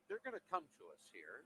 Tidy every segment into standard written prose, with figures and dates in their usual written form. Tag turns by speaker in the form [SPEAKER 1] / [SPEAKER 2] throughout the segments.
[SPEAKER 1] they're going to come to us here.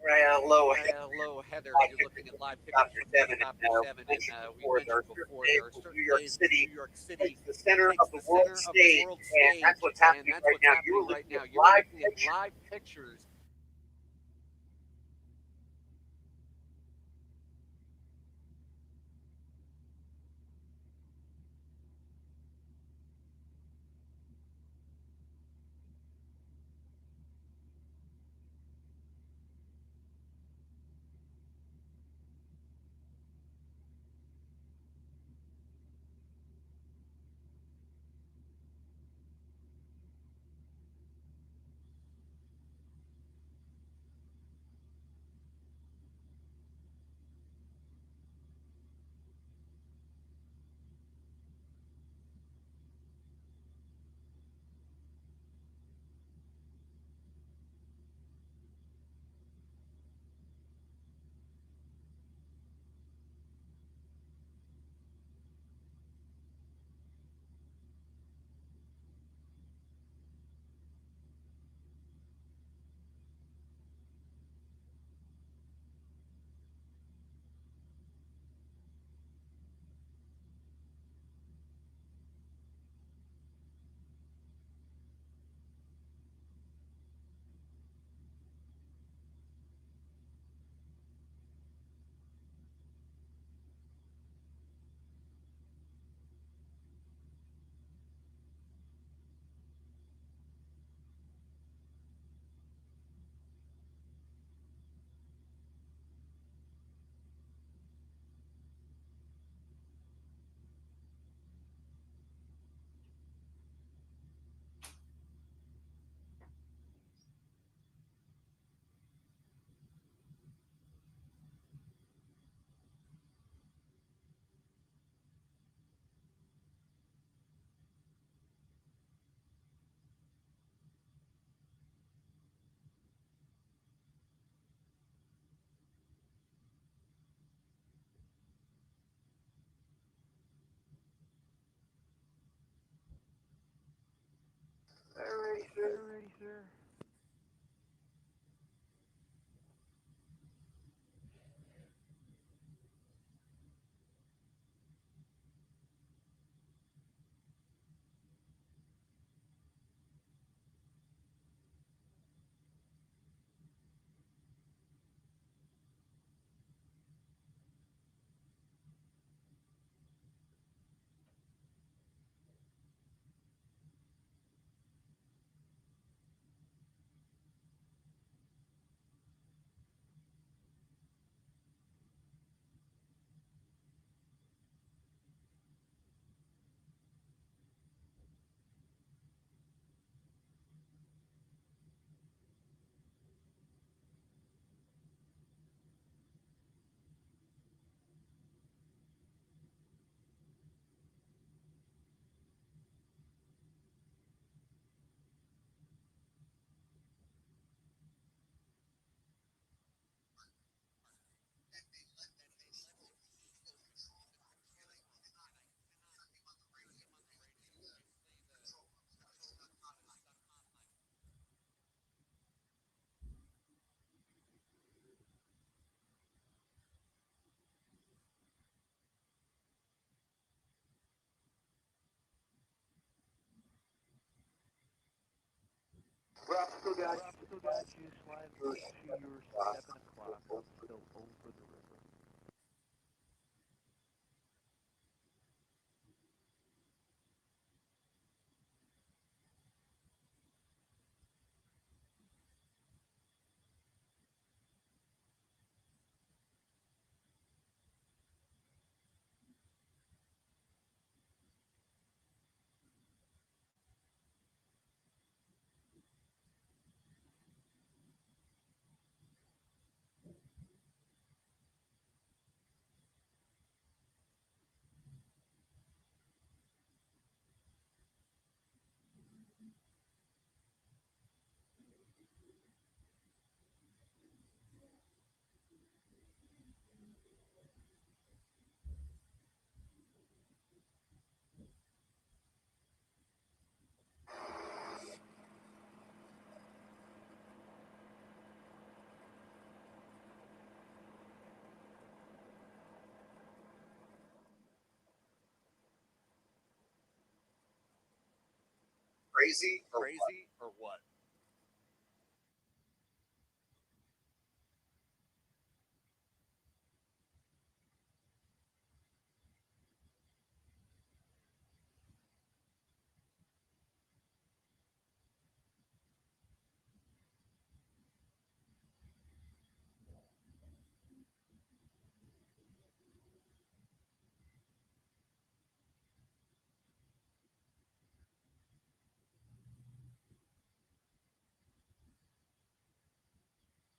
[SPEAKER 2] Right, hello,
[SPEAKER 1] Hello, Heather.
[SPEAKER 2] live
[SPEAKER 1] You're
[SPEAKER 2] pictures
[SPEAKER 1] looking at
[SPEAKER 2] of
[SPEAKER 1] live pictures
[SPEAKER 2] Chapter
[SPEAKER 1] from
[SPEAKER 2] 7,
[SPEAKER 1] Chapter
[SPEAKER 2] and
[SPEAKER 1] 7, and we
[SPEAKER 2] there
[SPEAKER 1] mentioned
[SPEAKER 2] are certain
[SPEAKER 1] before
[SPEAKER 2] days
[SPEAKER 1] there are
[SPEAKER 2] when
[SPEAKER 1] certain
[SPEAKER 2] New York
[SPEAKER 1] days when
[SPEAKER 2] City
[SPEAKER 1] New York City
[SPEAKER 2] takes the center of
[SPEAKER 1] takes
[SPEAKER 2] the
[SPEAKER 1] the
[SPEAKER 2] world
[SPEAKER 1] center of the
[SPEAKER 2] stage,
[SPEAKER 1] world
[SPEAKER 2] and that's
[SPEAKER 1] stage,
[SPEAKER 2] what's
[SPEAKER 1] and
[SPEAKER 2] happening
[SPEAKER 1] that's
[SPEAKER 2] right
[SPEAKER 1] what's
[SPEAKER 2] now. You
[SPEAKER 1] happening
[SPEAKER 2] are
[SPEAKER 1] right
[SPEAKER 2] looking
[SPEAKER 1] now.
[SPEAKER 2] at
[SPEAKER 1] You are
[SPEAKER 2] live
[SPEAKER 1] looking at
[SPEAKER 2] pictures.
[SPEAKER 1] live pictures.
[SPEAKER 2] Alrighty, sir.
[SPEAKER 1] Alrighty, sir.
[SPEAKER 2] Well, I've still got
[SPEAKER 1] Well, I've still got you slide
[SPEAKER 2] your
[SPEAKER 1] to
[SPEAKER 2] 7
[SPEAKER 1] your
[SPEAKER 2] o'clock.
[SPEAKER 1] 7 o'clock. I'm still over the river.
[SPEAKER 2] crazy or
[SPEAKER 1] Crazy or what?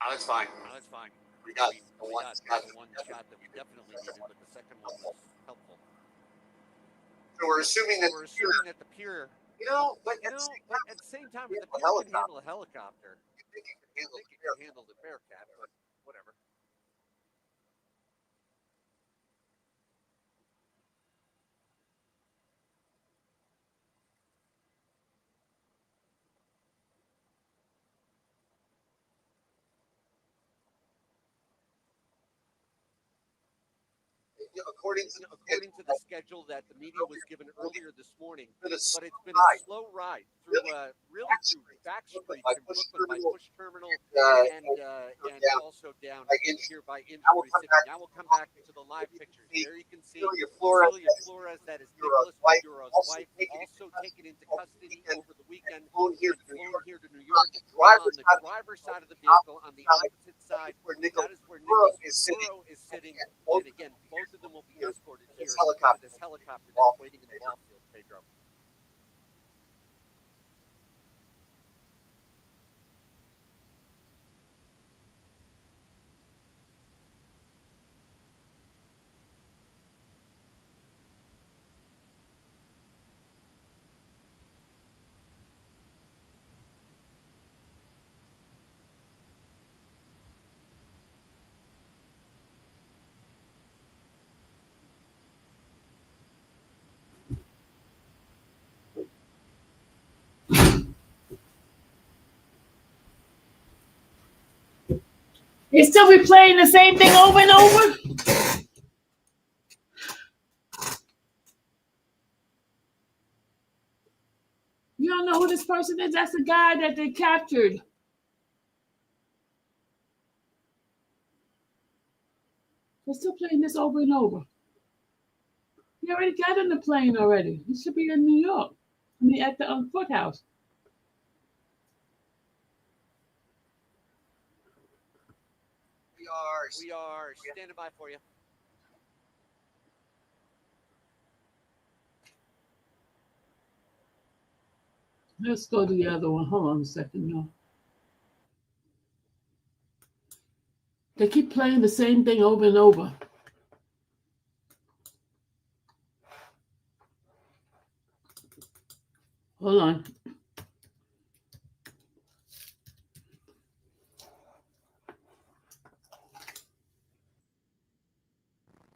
[SPEAKER 2] Oh, that's fine.
[SPEAKER 1] No, that's fine.
[SPEAKER 2] We got
[SPEAKER 1] We
[SPEAKER 2] the one
[SPEAKER 1] got
[SPEAKER 2] shot.
[SPEAKER 1] the one shot that we definitely needed, but the second one was helpful.
[SPEAKER 2] So we're assuming
[SPEAKER 1] So
[SPEAKER 2] that
[SPEAKER 1] we're assuming that the pier,
[SPEAKER 2] but
[SPEAKER 1] at the same time, if the pier can handle a helicopter,
[SPEAKER 2] you think you can
[SPEAKER 1] I
[SPEAKER 2] handle
[SPEAKER 1] think it can handle the Bearcat, but whatever.
[SPEAKER 2] according
[SPEAKER 1] to the schedule that the media was given earlier this morning.
[SPEAKER 2] but
[SPEAKER 1] But it's been a slow ride through really through back streets in Brooklyn by Bush Terminal and also down here by Industry City. Now we'll come back to the live pictures. There you can see Celia Flores, that is Nicolas Maduro's wife, also taken into custody over the weekend and flown here to New York. On the driver's side of the vehicle, on the opposite side, that is where Nicolas Maduro is sitting. And again, both of them will be escorted here to this helicopter that's waiting in the ball field, Pedro.
[SPEAKER 3] They still replaying the same thing over and over? You don't know who this person is? That's the guy that they captured. They're still playing this over and over. He already got in the plane already. He should be in New York. I mean, at the courthouse.
[SPEAKER 1] We are standing by for you.
[SPEAKER 3] Let's go to the other one. Hold on a second, y'all. They keep playing the same thing over and over. Hold on.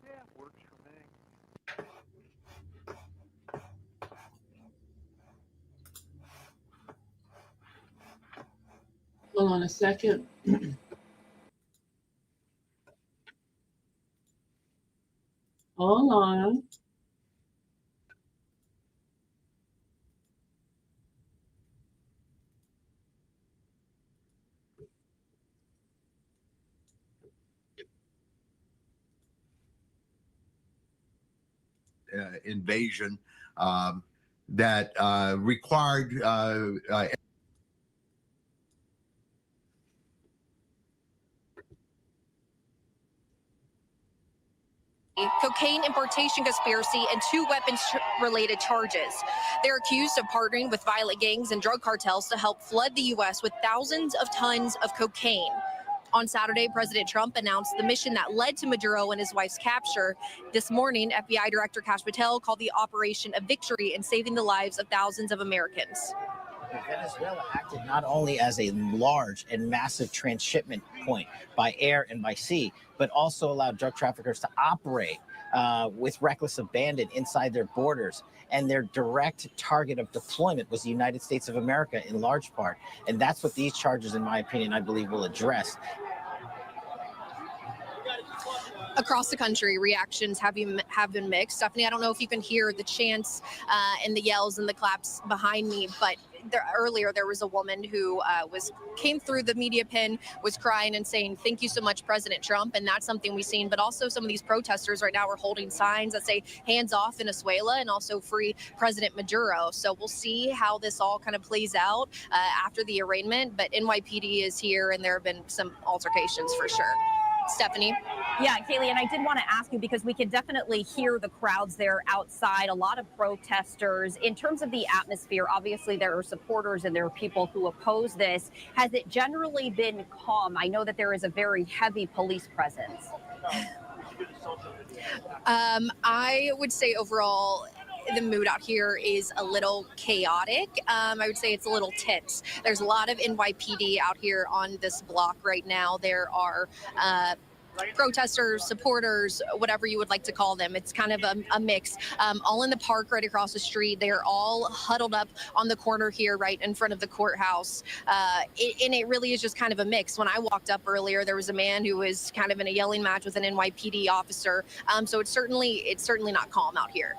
[SPEAKER 1] Yeah, works for me.
[SPEAKER 3] Hold on a second. Hold on.
[SPEAKER 4] Invasion that required
[SPEAKER 5] cocaine importation conspiracy and 2 weapons-related charges. They're accused of partnering with violent gangs and drug cartels to help flood the U.S. with thousands of tons of cocaine. On Saturday, President Trump announced the mission that led to Maduro and his wife's capture. This morning, FBI Director Kash Patel called the operation a victory in saving the lives of thousands of Americans.
[SPEAKER 6] Venezuela acted not only as a large and massive transshipment point by air and by sea, but also allowed drug traffickers to operate with reckless abandon inside their borders. And their direct target of deployment was the United States of America in large part. And that's what these charges, in my opinion, I believe will address.
[SPEAKER 5] Across the country, reactions have been mixed. Stephanie, I don't know if you can hear the chants and the yells and the claps behind me, but earlier there was a woman who came through the media pin, was crying and saying, "Thank you so much, President Trump," and that's something we've seen. But also some of these protesters right now are holding signs that say "Hands off Venezuela" and also "Free President Maduro." So we'll see how this all kind of plays out after the arraignment. But NYPD is here, and there have been some altercations for sure. Stephanie?
[SPEAKER 7] Yeah, Kaylee, and I did want to ask you, because we could definitely hear the crowds there outside, a lot of protesters. In terms of the atmosphere, obviously there are supporters and there are people who oppose this. Has it generally been calm? I know that there is a very heavy police presence.
[SPEAKER 5] I would say overall, the mood out here is a little chaotic. I would say it's a little tense. There's a lot of NYPD out here on this block right now. There are protesters, supporters, whatever you would like to call them. It's kind of a mix. All in the park right across the street. They're all huddled up on the corner here right in front of the courthouse. And it really is just kind of a mix. When I walked up earlier, there was a man who was kind of in a yelling match with an NYPD officer. So it's certainly not calm out here.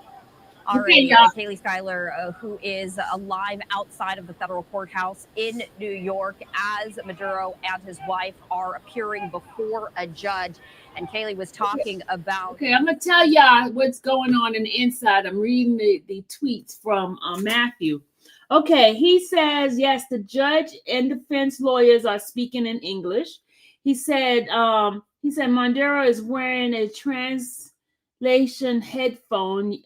[SPEAKER 7] All right, Kaylee Schuyler, who is live outside of the federal courthouse in New York as Maduro and his wife are appearing before a judge. And Kaylee was talking about...
[SPEAKER 3] Okay, I'm going to tell y'all what's going on in the inside. I'm reading the tweets from Matthew. Okay, he says, yes, the judge and defense lawyers are speaking in English. He said Maduro is wearing a translation headphone.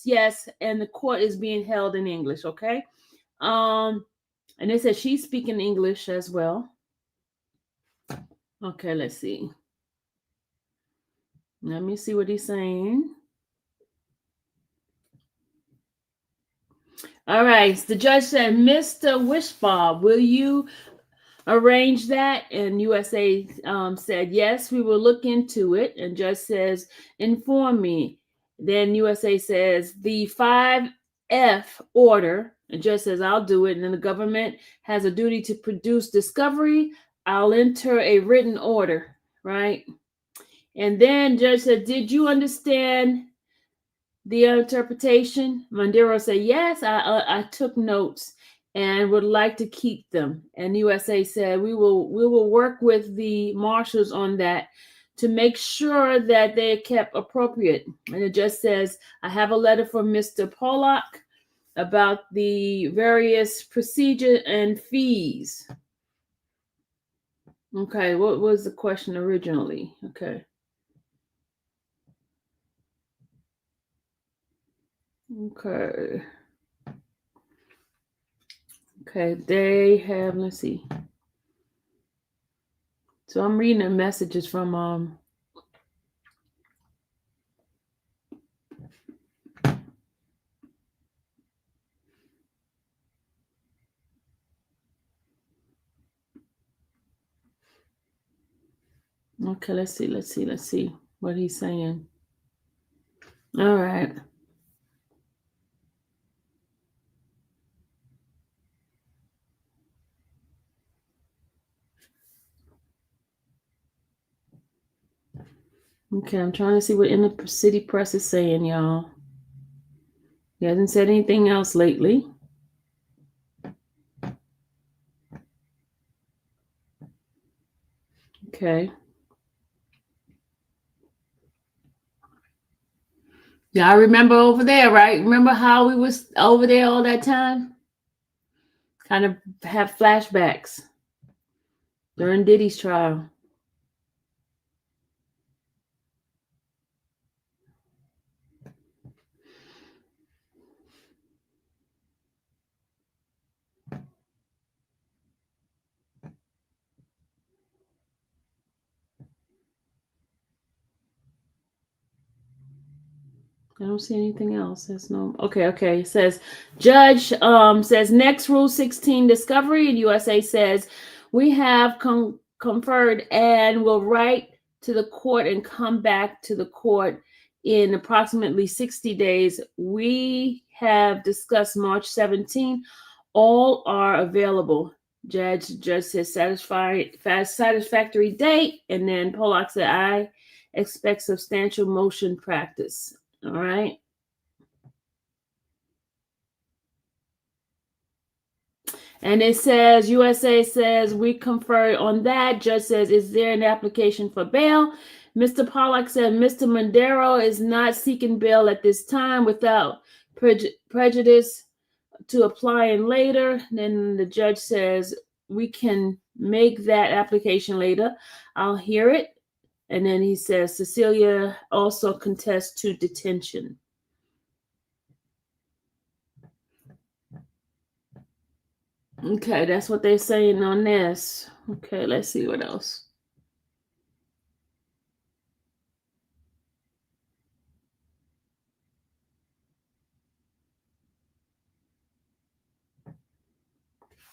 [SPEAKER 3] Yes, and the court is being held in English, okay? And they said she's speaking English as well. Okay, let's see. Let me see what he's saying. All right, the judge said, Mr. Wishball, will you arrange that? And USA said, yes, we will look into it. And judge says, inform me. Then USA says the 5F order, and judge says, I'll do it. And then the government has a duty to produce discovery. I'll enter a written order, right? And then judge said, did you understand the interpretation? Maduro said, yes, I took notes and would like to keep them. And USA said, we will work with the marshals on that to make sure that they're kept appropriate. And it just says, I have a letter from Mr. Pollock about the various procedure and fees. Okay, what was the question originally? Okay. Okay, they have, let's see. So I'm reading the messages from okay, let's see what he's saying. All right. Okay, I'm trying to see what in the city press is saying, y'all. He hasn't said anything else lately. Okay. Yeah, I remember over there, right? Remember how we was over there all that time? Kind of have flashbacks during Diddy's trial. I don't see anything else. There's no. Okay. It says judge says next rule 16 discovery, and USA says we have conferred and will write to the court and come back to the court in approximately 60 days. We have discussed March 17. All are available. Judge says satisfactory date, and then Pollock said I expect substantial motion practice. All right. And it says, USA says, we confer on that. Judge says, is there an application for bail? Mr. Pollack said, Mr. Maduro is not seeking bail at this time without prejudice to applying later. Then the judge says, we can make that application later. I'll hear it. And then he says, Cecilia also contests to detention. Okay, that's what they're saying on this. Okay, let's see what else.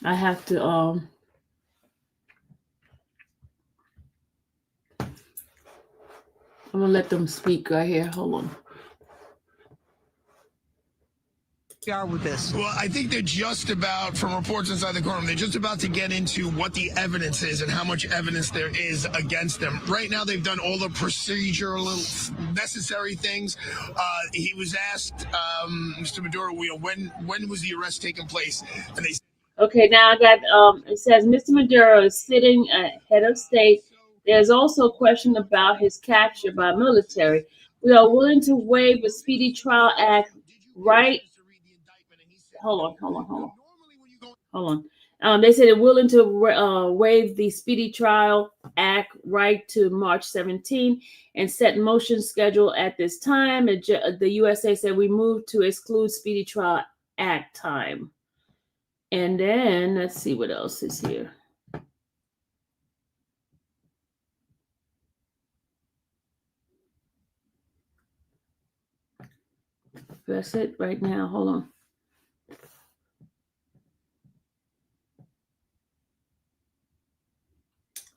[SPEAKER 3] I have to I'm gonna let them speak right here. Hold on.
[SPEAKER 8] Are with this?
[SPEAKER 9] Well, I think they're just about, from reports inside the courtroom, they're just about to get into what the evidence is and how much evidence there is against them. Right now, they've done all the procedural necessary things. He was asked, Mr. Maduro, when was the arrest taking place? And they.
[SPEAKER 3] Okay, now I got it says Mr. Maduro is sitting at head of state. There's also a question about his capture by military. We are willing to waive the Speedy Trial Act right. Hold on. They said they're willing to waive the Speedy Trial Act right to March 17 and set motion schedule at this time. The USA said we moved to exclude Speedy Trial Act time. And then let's see what else is here. That's it right now. Hold on.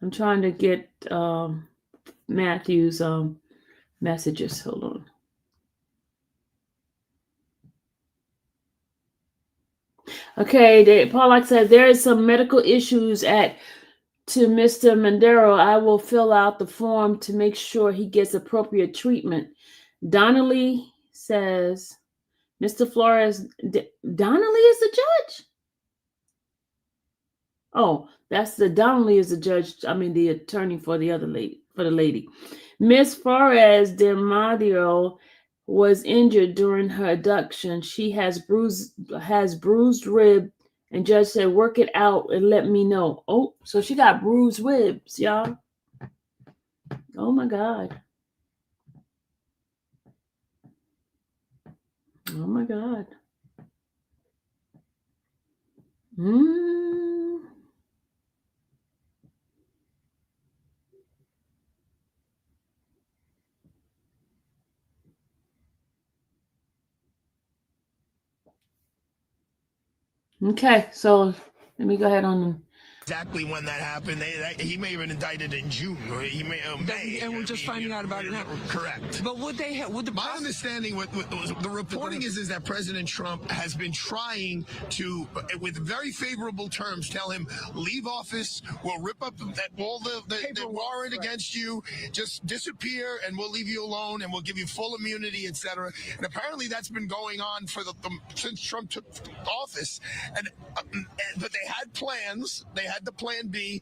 [SPEAKER 3] I'm trying to get Matthew's messages. Hold on. Okay, Pollack said there is some medical issues to Mr. Maduro. I will fill out the form to make sure he gets appropriate treatment. Donnelly says, Mr. Flores, Donnelly is the judge? Oh, Donnelly is the judge. I mean, the attorney for the other lady, for the lady. Miss Flores de Maduro was injured during her abduction. She has bruised rib, and judge said, work it out and let me know. Oh, so she got bruised ribs, y'all. Oh my God. Oh my God. Okay, so let me go ahead on
[SPEAKER 9] Exactly when that happened. He may have been indicted in June, or he may May.
[SPEAKER 8] And we're just finding out about it now.
[SPEAKER 9] Correct.
[SPEAKER 8] But would they have? Would the
[SPEAKER 9] my understanding? What the reporting is that President Trump has been trying to, with very favorable terms, tell him leave office. We'll rip up all the warrant against you. Just disappear, and we'll leave you alone, and we'll give you full immunity, etc. And apparently that's been going on for since Trump took office. But they had plans. They had the plan B,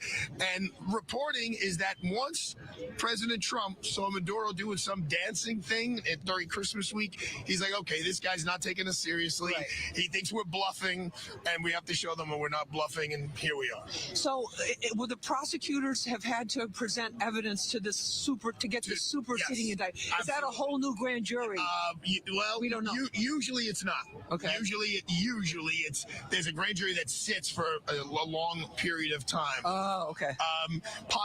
[SPEAKER 9] and reporting is that once President Trump saw Maduro doing some dancing thing during Christmas week, he's like, okay, this guy's not taking us seriously. Right. He thinks we're bluffing, and we have to show them that we're not bluffing, and here we are.
[SPEAKER 8] So would the prosecutors have had to present evidence to this superseding indictment? Is that a whole new grand jury?
[SPEAKER 9] Well, we don't know. Usually it's not.
[SPEAKER 8] Okay.
[SPEAKER 9] Usually there's a grand jury that sits for a long period of time.
[SPEAKER 8] Oh, okay.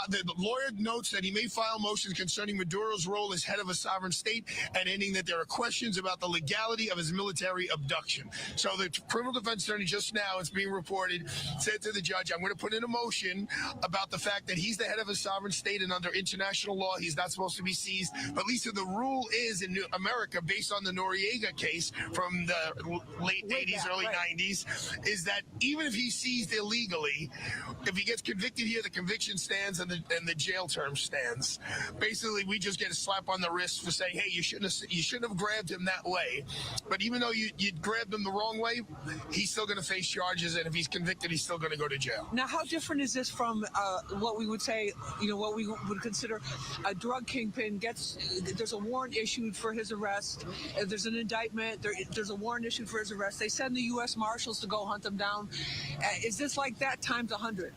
[SPEAKER 9] The lawyer notes that he may file motions concerning Maduro's role as head of a sovereign state, and ending that there are questions about the legality of his military abduction. So the criminal defense attorney just now, it's being reported, said to the judge, I'm going to put in a motion about the fact that he's the head of a sovereign state, and under international law, he's not supposed to be seized. But Lisa, the rule is in America, based on the Noriega case from the late 80s, early 90s, is that even if he's seized illegally, if he gets convicted here, the conviction stands and the jail term stands. Basically, we just get a slap on the wrist for saying, hey, you shouldn't have grabbed him that way. But even though you grabbed him the wrong way, he's still going to face charges, and if he's convicted, he's still going to go to jail.
[SPEAKER 8] Now, how different is this from what we would say, what we would consider a drug kingpin there's a warrant issued for his arrest, there's an indictment, there's a warrant issued for his arrest. They send the U.S. Marshals to go hunt him down. Is this like that times 100?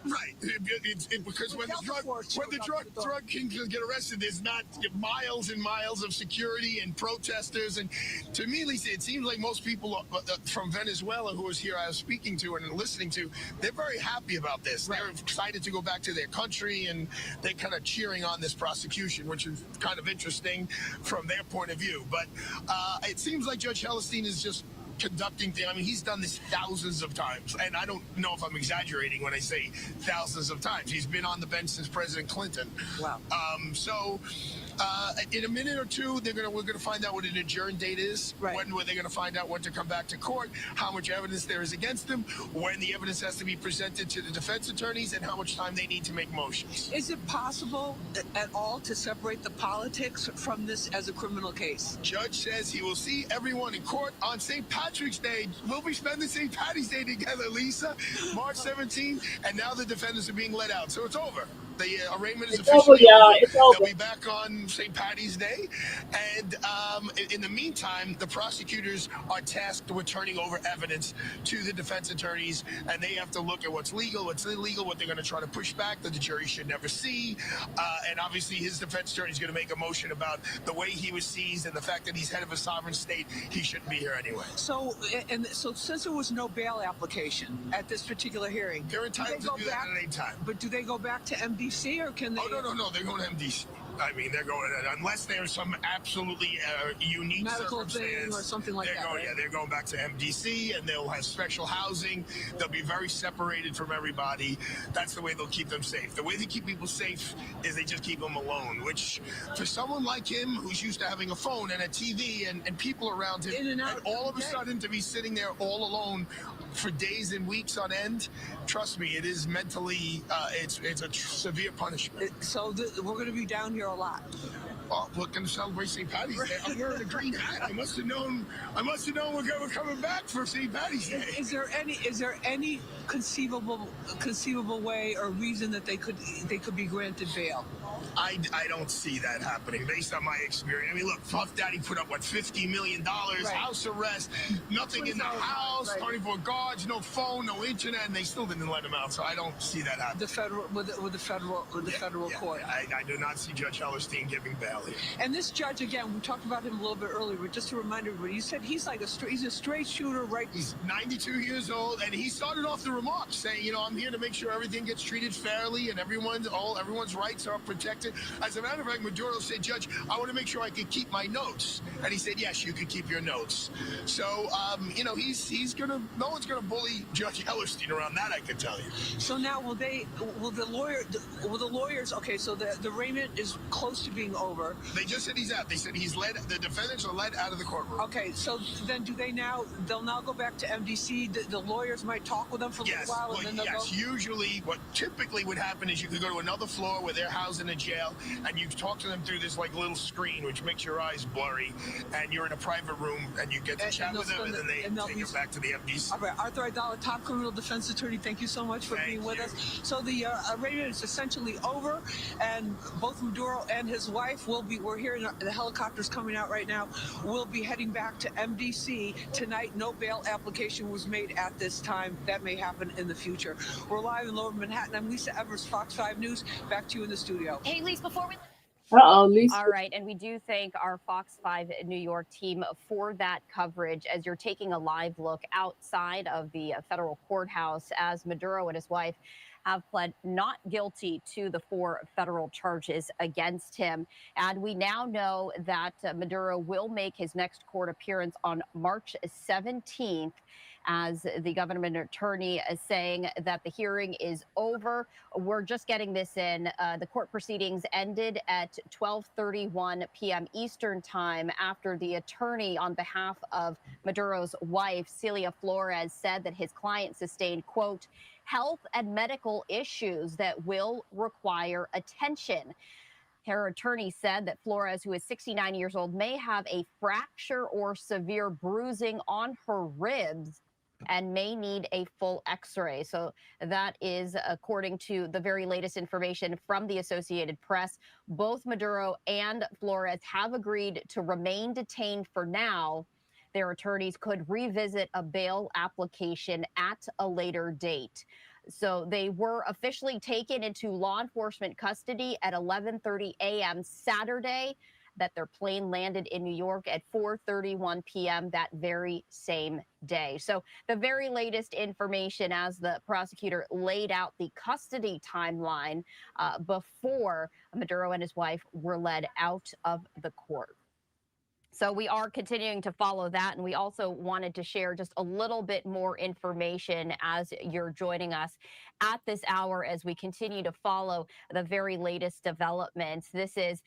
[SPEAKER 9] Right, because when the drug kingpins get arrested, there's not miles and miles of security and protesters. And to me, at least, it seems like most people from Venezuela who was here, I was speaking to and listening to, they're very happy about this. Right. They're excited to go back to their country, and they're kind of cheering on this prosecution, which is kind of interesting from their point of view. But it seems like Judge Hellerstein is just conducting things. I mean, he's done this thousands of times, and I don't know if I'm exaggerating when I say thousands of times. He's been on the bench since President Clinton.
[SPEAKER 8] Wow.
[SPEAKER 9] So in a minute or two, we're gonna find out what an adjourned date is. Right. When they're gonna find out when to come back to court, how much evidence there is against them, when the evidence has to be presented to the defense attorneys, and how much time they need to make motions.
[SPEAKER 8] Is it possible at all to separate the politics from this as a criminal case?
[SPEAKER 9] Judge says he will see everyone in court on St. Patrick's Day. We'll be spending St. Patty's Day together, Lisa. March 17th, and now the defendants are being let out, so it's over. The arraignment is officially over.
[SPEAKER 3] It's over.
[SPEAKER 9] They'll be back on St. Patty's Day. And in the meantime, the prosecutors are tasked with turning over evidence to the defense attorneys, and they have to look at what's legal, what's illegal, what they're going to try to push back that the jury should never see. And obviously, his defense attorney is going to make a motion about the way he was seized and the fact that he's head of a sovereign state. He shouldn't be here anyway.
[SPEAKER 8] So since there was no bail application at this particular hearing,
[SPEAKER 9] they're entitled to do that at any time.
[SPEAKER 8] But do they go back to MDC, or can they?
[SPEAKER 9] Oh, no, they're going to MDC. I mean, they're going, unless there's some absolutely unique
[SPEAKER 8] medical
[SPEAKER 9] circumstance
[SPEAKER 8] thing or something like that.
[SPEAKER 9] Right? Yeah, they're going back to MDC, and they'll have special housing. They'll be very separated from everybody. That's the way they'll keep them safe. The way they keep people safe is they just keep them alone, which for someone like him who's used to having a phone and a TV and people around him, and all of a sudden to be sitting there all alone for days and weeks on end, trust me, it is mentally, it's a severe punishment.
[SPEAKER 8] So we're going to be down here a lot.
[SPEAKER 9] Oh, we're going to celebrate St. Patty's Day. I'm wearing a green hat. I must have known we're coming back for St. Patty's Day.
[SPEAKER 8] Is there any conceivable way or reason that they could be granted bail?
[SPEAKER 9] I don't see that happening based on my experience. I mean, look, Puff Daddy put up, $50 million, house arrest, nothing in the house, 24 guards, no phone, no internet, and they still didn't let him out. So I don't see that happening.
[SPEAKER 8] With the federal court.
[SPEAKER 9] I do not see Judge Hellerstein giving bail here.
[SPEAKER 8] And this judge, again, we talked about him a little bit earlier, but just to remind everybody, you said he's a straight shooter, right?
[SPEAKER 9] He's 92 years old, and he started off the remarks saying, I'm here to make sure everything gets treated fairly and everyone's rights are protected. As a matter of fact, Maduro said, Judge, I want to make sure I can keep my notes. And he said, yes, you can keep your notes. So, no one's gonna bully Judge Hellerstein around that, I can tell you.
[SPEAKER 8] So now will the lawyers, okay, so the arraignment is close to being over.
[SPEAKER 9] They just said he's out. They said the defendants are led out of the courtroom.
[SPEAKER 8] Okay, so then they'll now go back to MDC. The lawyers might talk with them for a little while, and then they'll go?
[SPEAKER 9] Usually what typically would happen is you could go to another floor where they're housed in a jail, and you talk to them through this little screen, which makes your eyes blurry, and you're in a private room, and you get to chat with them, and then they take it back to the MDC.
[SPEAKER 8] All right, Arthur Aidala, top criminal defense attorney, thank you so much for being with us. So the arraignment is essentially over, and both Maduro and his wife we're hearing the helicopters coming out right now, will be heading back to MDC tonight. No bail application was made at this time. That may happen in the future. We're live in Lower Manhattan. I'm Lisa Evers, Fox 5 News. Back to you in the studio.
[SPEAKER 5] Hey, Lisa, before we...
[SPEAKER 3] Lisa.
[SPEAKER 7] All right, and we do thank our Fox 5 New York team for that coverage as you're taking a live look outside of the federal courthouse as Maduro and his wife have pled not guilty to the 4 federal charges against him. And we now know that Maduro will make his next court appearance on March 17th, as the government attorney is saying that the hearing is over. We're just getting this in. The court proceedings ended at 12:31 p.m. Eastern time after the attorney on behalf of Maduro's wife, Celia Flores, said that his client sustained, quote, health and medical issues that will require attention. Her attorney said that Flores, who is 69 years old, may have a fracture or severe bruising on her ribs and may need a full x-ray. So that is according to the very latest information from the Associated Press. Both Maduro and Flores have agreed to remain detained for now. Their attorneys could revisit a bail application at a later date. So they were officially taken into law enforcement custody at 11:30 a.m. Saturday, that their plane landed in New York at 4:31 p.m. that very same day. So the very latest information as the prosecutor laid out the custody timeline before Maduro and his wife were led out of the court. So we are continuing to follow that, and we also wanted to share just a little bit more information as you're joining us at this hour as we continue to follow the very latest developments. This is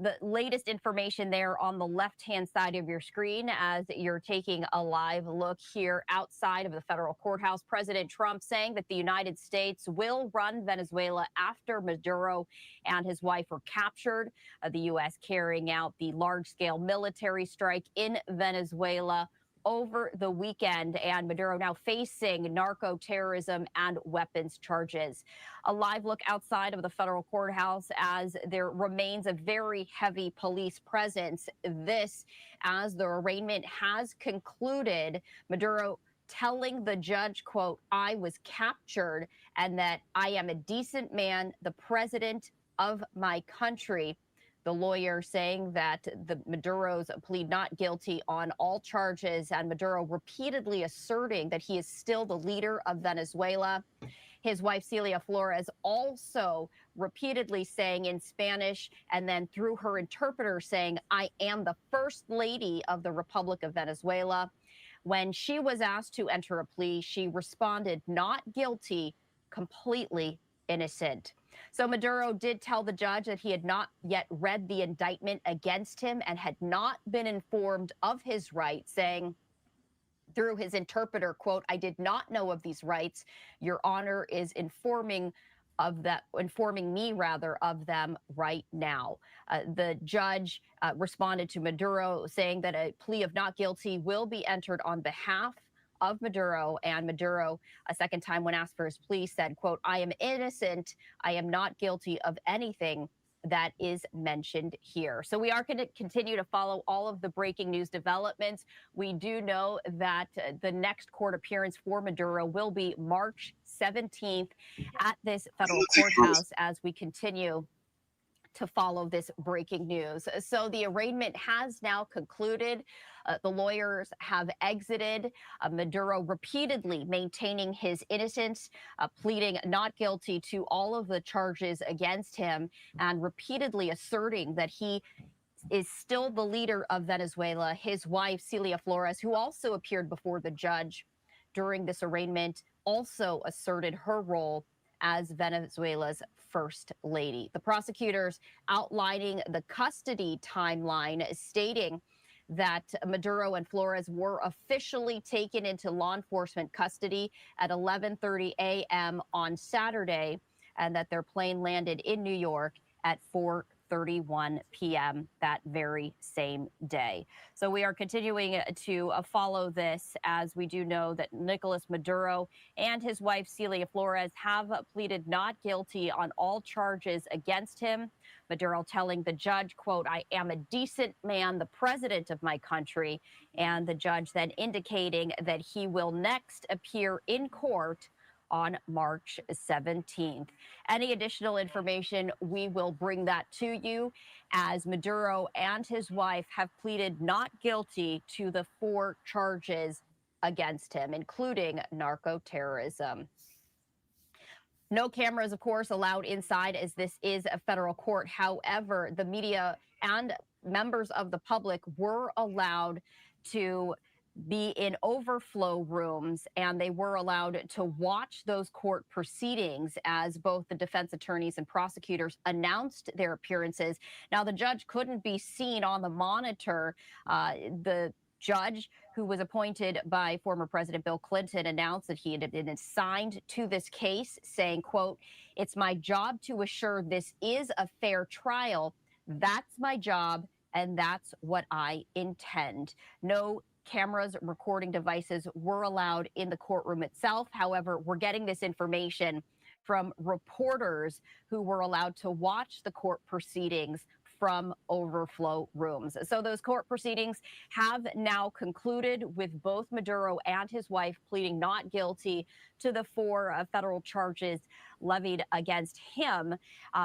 [SPEAKER 7] the latest information there on the left-hand side of your screen as you're taking a live look here outside of the federal courthouse. President Trump saying that the United States will run Venezuela after Maduro and his wife were captured. The U.S. carrying out the large-scale military strike in Venezuela over the weekend, and Maduro now facing narco-terrorism and weapons charges. A live look outside of the federal courthouse as there remains a very heavy police presence. This as the arraignment has concluded. Maduro telling the judge, quote, "I was captured and that I am a decent man, the president of my country." The lawyer saying that the Maduros plead not guilty on all charges, and Maduro repeatedly asserting that he is still the leader of Venezuela. His wife, Celia Flores, also repeatedly saying in Spanish and then through her interpreter saying, "I am the first lady of the Republic of Venezuela." When she was asked to enter a plea, she responded, "Not guilty, completely innocent." So Maduro did tell the judge that he had not yet read the indictment against him and had not been informed of his rights, saying through his interpreter, quote, "I did not know of these rights. Your Honor is informing me rather of them right now." The judge responded to Maduro saying that a plea of not guilty will be entered on behalf of Maduro, and Maduro, a second time when asked for his plea, said, quote, "I am innocent. I am not guilty of anything that is mentioned here." So we are going to continue to follow all of the breaking news developments. We do know that the next court appearance for Maduro will be March 17th at this federal courthouse as we continue to follow this breaking news. So the arraignment has now concluded. The lawyers have exited. Maduro repeatedly maintaining his innocence, pleading not guilty to all of the charges against him, and repeatedly asserting that he is still the leader of Venezuela. His wife, Celia Flores, who also appeared before the judge during this arraignment, also asserted her role as Venezuela's first lady. The prosecutors outlining the custody timeline, stating that Maduro and Flores were officially taken into law enforcement custody at 11:30 a.m. on Saturday, and that their plane landed in New York at 4:31 p.m. that very same day. So we are continuing to follow this, as we do know that Nicolas Maduro and his wife Celia Flores have pleaded not guilty on all charges against him. Maduro telling the judge, quote, "I am a decent man, the president of my country," and the judge then indicating that he will next appear in court on March 17th. Any additional information, we will bring that to you, as Maduro and his wife have pleaded not guilty to the 4 charges against him, including narco-terrorism. No cameras, of course, allowed inside, as this is a federal court. However, the media and members of the public were allowed to be in overflow rooms, and they were allowed to watch those court proceedings as both the defense attorneys and prosecutors announced their appearances. Now, the judge couldn't be seen on the monitor. The judge who was appointed by former President Bill Clinton announced that he had been assigned to this case, saying, quote, "It's my job to assure this is a fair trial. That's my job, and that's what I intend." No cameras, recording devices were allowed in the courtroom itself. However, we're getting this information from reporters who were allowed to watch the court proceedings from overflow rooms. So those court proceedings have now concluded, with both Maduro and his wife pleading not guilty to the 4 federal charges levied against him.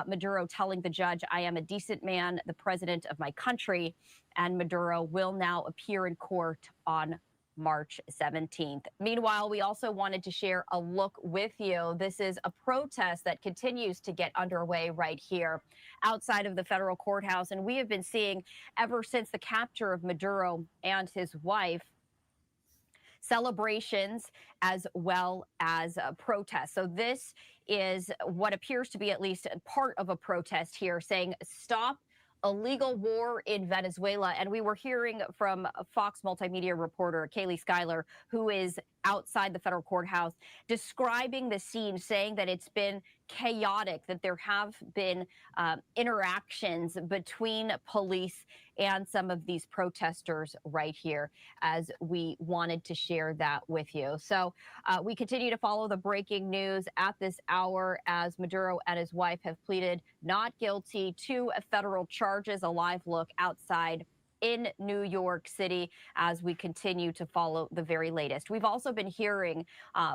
[SPEAKER 7] Maduro telling the judge, "I am a decent man, the president of my country," and Maduro will now appear in court on March 17th. Meanwhile, we also wanted to share a look with you. This is a protest that continues to get underway right here outside of the federal courthouse. And we have been seeing, ever since the capture of Maduro and his wife, celebrations as well as protests. So this is what appears to be at least part of a protest here, saying stop illegal war in Venezuela. And we were hearing from Fox multimedia reporter Kaylee Schuyler, who is outside the federal courthouse, describing the scene, saying that it's been chaotic, that there have been interactions between police and some of these protesters right here, as we wanted to share that with you. So we continue to follow the breaking news at this hour, as Maduro and his wife have pleaded not guilty to federal charges. A live look outside in New York City as we continue to follow the very latest. We've also been hearing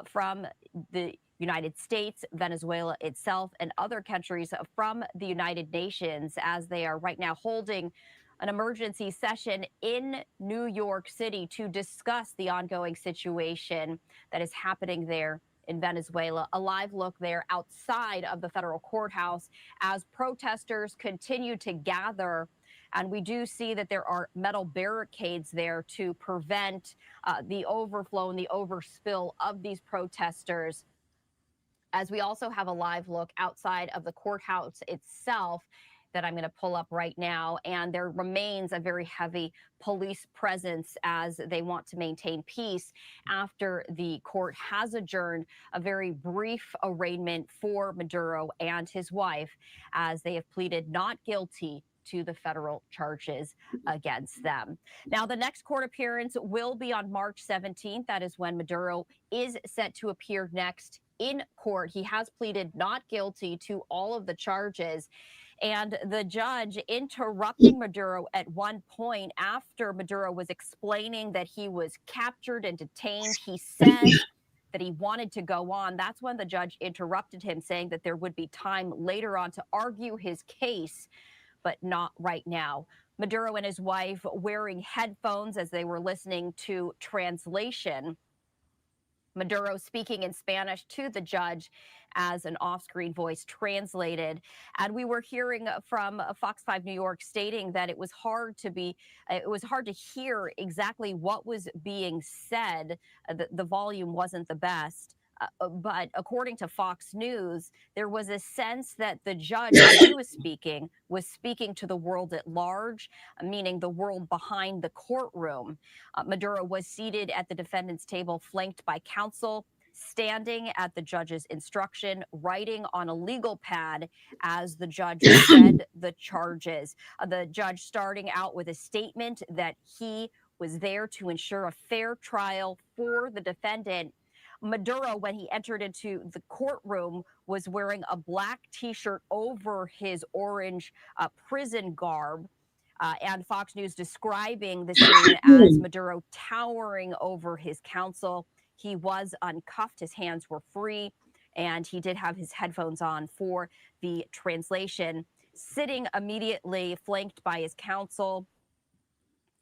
[SPEAKER 7] from the United States, Venezuela itself, and other countries from the United Nations, as they are right now holding an emergency session in New York City to discuss the ongoing situation that is happening there in Venezuela. A live look there outside of the federal courthouse as protesters continue to gather. And we do see that there are metal barricades there to prevent the overflow and the overspill of these protesters. As we also have a live look outside of the courthouse itself that I'm going to pull up right now. And there remains a very heavy police presence as they want to maintain peace after the court has adjourned a very brief arraignment for Maduro and his wife, as they have pleaded not guilty to the federal charges against them. Now, the next court appearance will be on March 17th. That is when Maduro is set to appear next in court. He has pleaded not guilty to all of the charges. And the judge interrupting Maduro at one point after Maduro was explaining that he was captured and detained. He said that he wanted to go on. That's when the judge interrupted him, saying that there would be time later on to argue his case, but not right now. Maduro and his wife wearing headphones as they were listening to translation. Maduro speaking in Spanish to the judge as an off-screen voice translated. And we were hearing from Fox 5 New York stating that it was hard to hear exactly what was being said. The volume wasn't the best. But according to Fox News, there was a sense that the judge, when he was speaking to the world at large, meaning the world behind the courtroom. Maduro was seated at the defendant's table, flanked by counsel, standing at the judge's instruction, writing on a legal pad as the judge read the charges. The judge starting out with a statement that he was there to ensure a fair trial for the defendant. Maduro, when he entered into the courtroom, was wearing a black T-shirt over his orange prison garb. And Fox News describing the scene as Maduro towering over his counsel. He was uncuffed, his hands were free, and he did have his headphones on for the translation, sitting immediately flanked by his counsel.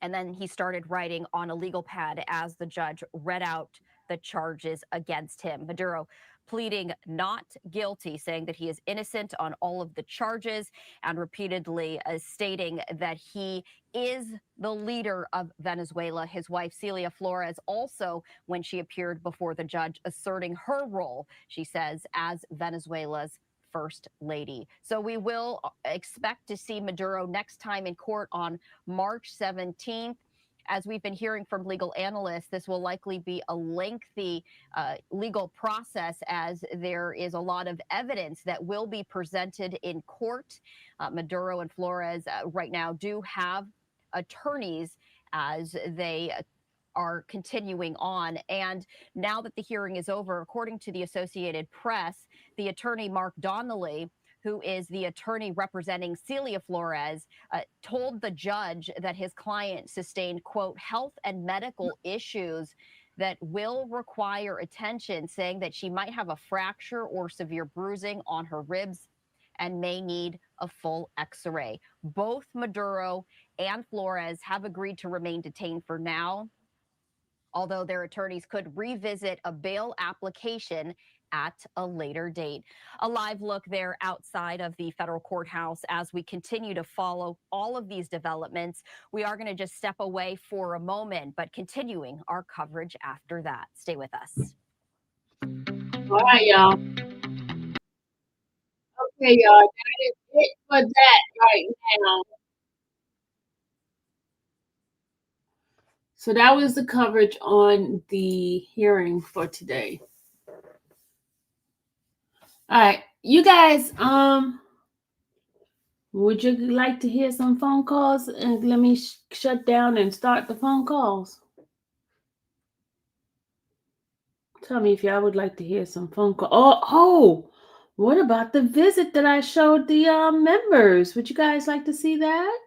[SPEAKER 7] And then he started writing on a legal pad as the judge read out the charges against him. Maduro pleading not guilty, saying that he is innocent on all of the charges, and repeatedly stating that he is the leader of Venezuela. His wife, Celia Flores, also, when she appeared before the judge, asserting her role, she says, as Venezuela's First Lady. So we will expect to see Maduro next time in court on March 17th. As we've been hearing from legal analysts, this will likely be a lengthy legal process, as there is a lot of evidence that will be presented in court. Maduro and Flores right now do have attorneys as they are continuing on. And now that the hearing is over, according to the Associated Press, the attorney Mark Donnelly, who is the attorney representing Celia Flores, told the judge that his client sustained, quote, health and medical issues that will require attention, saying that she might have a fracture or severe bruising on her ribs and may need a full x-ray. Both Maduro and Flores have agreed to remain detained for now, although their attorneys could revisit a bail application at a later date. A live look there outside of the federal courthouse as we continue to follow all of these developments. We are going to just step away for a moment, but continuing our coverage after that. Stay with us.
[SPEAKER 3] All right, y'all. Okay, y'all. That is it for that right now. So that was the coverage on the hearing for today. All right, you guys, would you like to hear some phone calls? And let me shut down and start the phone calls. Tell me if y'all would like to hear some phone calls. Oh, what about the visit that I showed the members? Would you guys like to see that?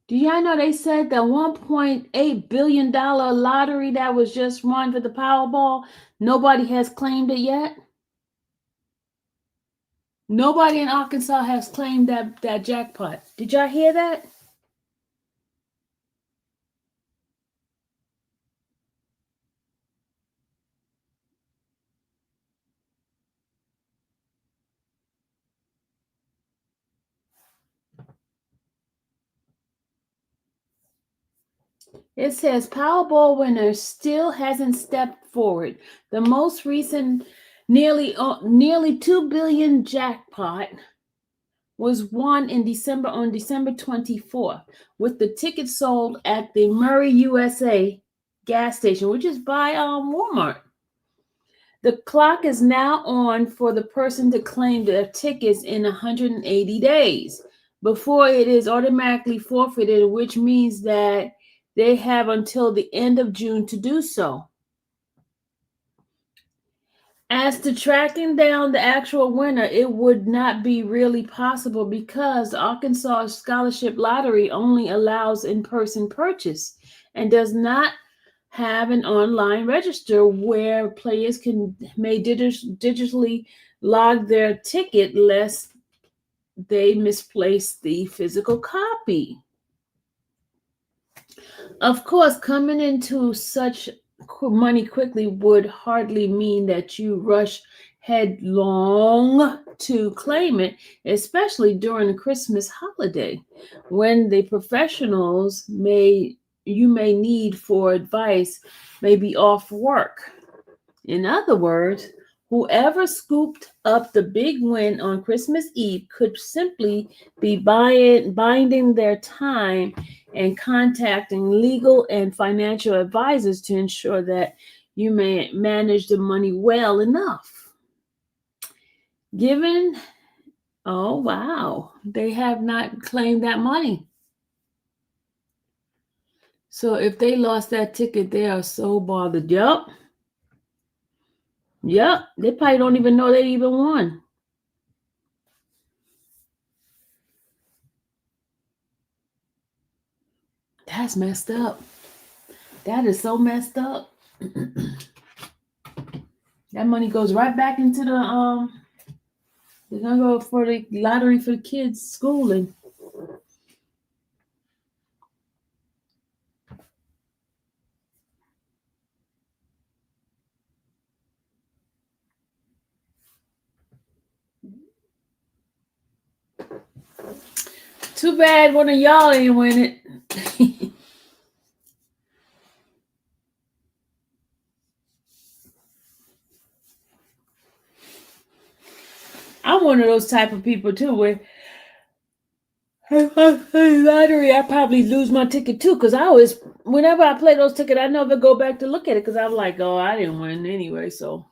[SPEAKER 3] Do y'all know they said the $1.8 billion lottery that was just won for the Powerball, nobody has claimed it yet? Nobody in Arkansas has claimed that jackpot. Did y'all hear that? It says Powerball winner still hasn't stepped forward. The most recent nearly $2 billion jackpot was won in December on December 24th, with the ticket sold at the Murray USA gas station, which is by Walmart. The clock is now on for the person to claim their tickets in 180 days before it is automatically forfeited, which means that they have until the end of June to do so. As to tracking down the actual winner, it would not be really possible because the Arkansas Scholarship Lottery only allows in-person purchase and does not have an online register where players may digitally log their ticket lest they misplace the physical copy. Of course, coming into such money quickly would hardly mean that you rush headlong to claim it, especially during the Christmas holiday, when the professionals you may need for advice may be off work. In other words, whoever scooped up the big win on Christmas Eve could simply be biding their time and contacting legal and financial advisors to ensure that you may manage the money well enough. Oh wow, they have not claimed that money. So if they lost that ticket, they are so bothered. Yep, they probably don't even know they even won. That's messed up. That is so messed up. That money goes right back into the they're gonna go for the lottery for the kids' schooling. Too bad one of y'all ain't win it. I'm one of those type of people too, where if I play lottery, I probably lose my ticket too, because I always, whenever I play those tickets, I never go back to look at it because I'm like, oh, I didn't win anyway, so.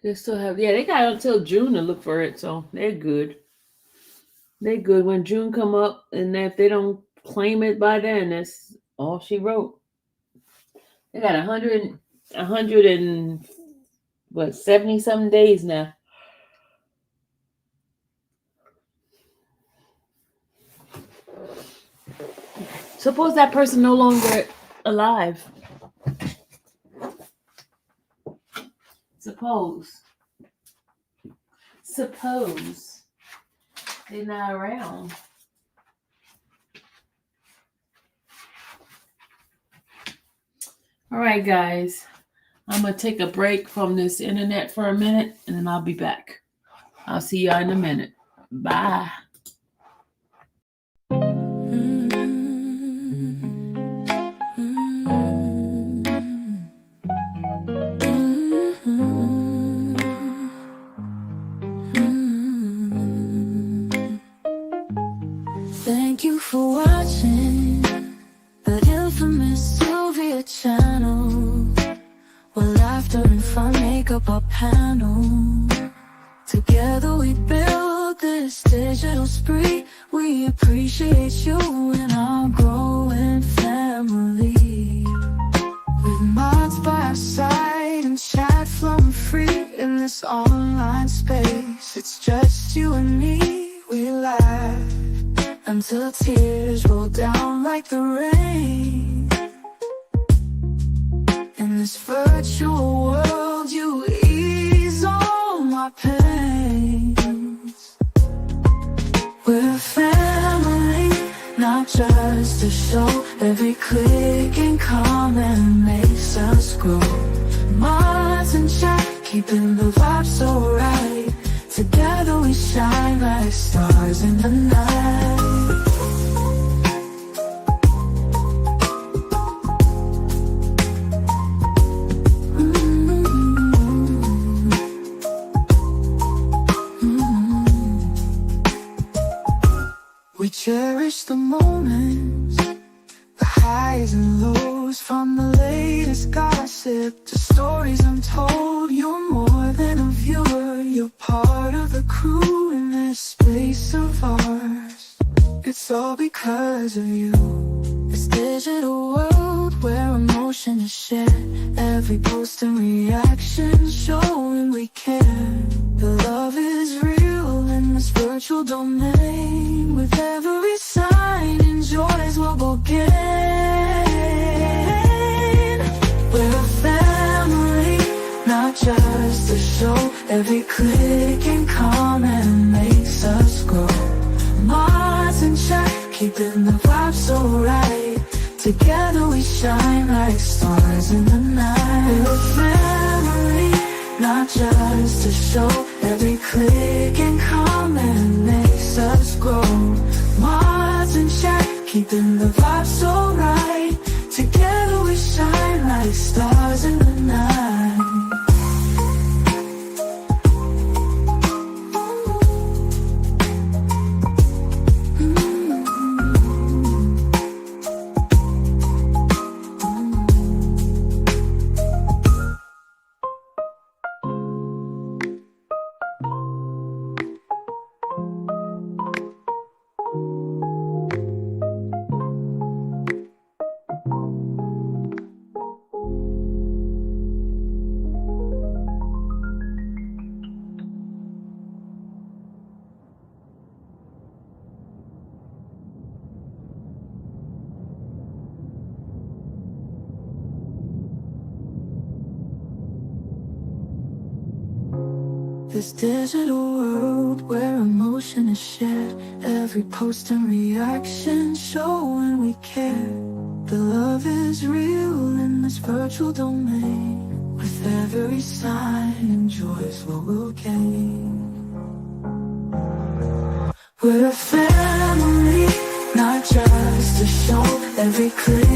[SPEAKER 3] They still have, yeah, they got until June to look for it, so they're good. They're good when June come up, and if they don't claim it by then, that's all she wrote. They got 70 some days now. Suppose that person no longer alive. Suppose they're not around. All right, guys. I'm going to take a break from this internet for a minute, and then I'll be back. I'll see y'all in a minute. Bye.
[SPEAKER 10] Thank you for watching the infamous Sylvia channel, where laughter and fun make up our panel. Together we build this digital spree. We appreciate you and our growing family. With mods by our side and chat flowing free in this online space. It's just you and me, we laugh until tears roll down like the rain. In this virtual world, you ease all my pains. We're a family, not just a show. Every click and comment makes us grow. Mods and chat, keeping the vibe so right. Together we shine like stars in the night. We cherish the moments, the highs and lows, from the latest gossip to stories untold. You're more than a viewer, you're part of the crew in this space of ours. It's all because of you. This digital world where emotion is shared, every post and reaction showing we care. The love is real in this virtual domain. With every sign, enjoys what we'll gain. We're a family, not just a show. Every click and comment makes us grow. Mods and chat, keeping the vibe so right. Together we shine like stars in the night. We're a family, not just a show. Every click and comment makes us grow. Mods and chat, keeping the vibe so right. Together we shine like stars in the night. This digital world where emotion is shared, every post and reaction showing we care. The love is real in this virtual domain. With every sign, enjoys what we'll gain. We're a family, not just a show. Every click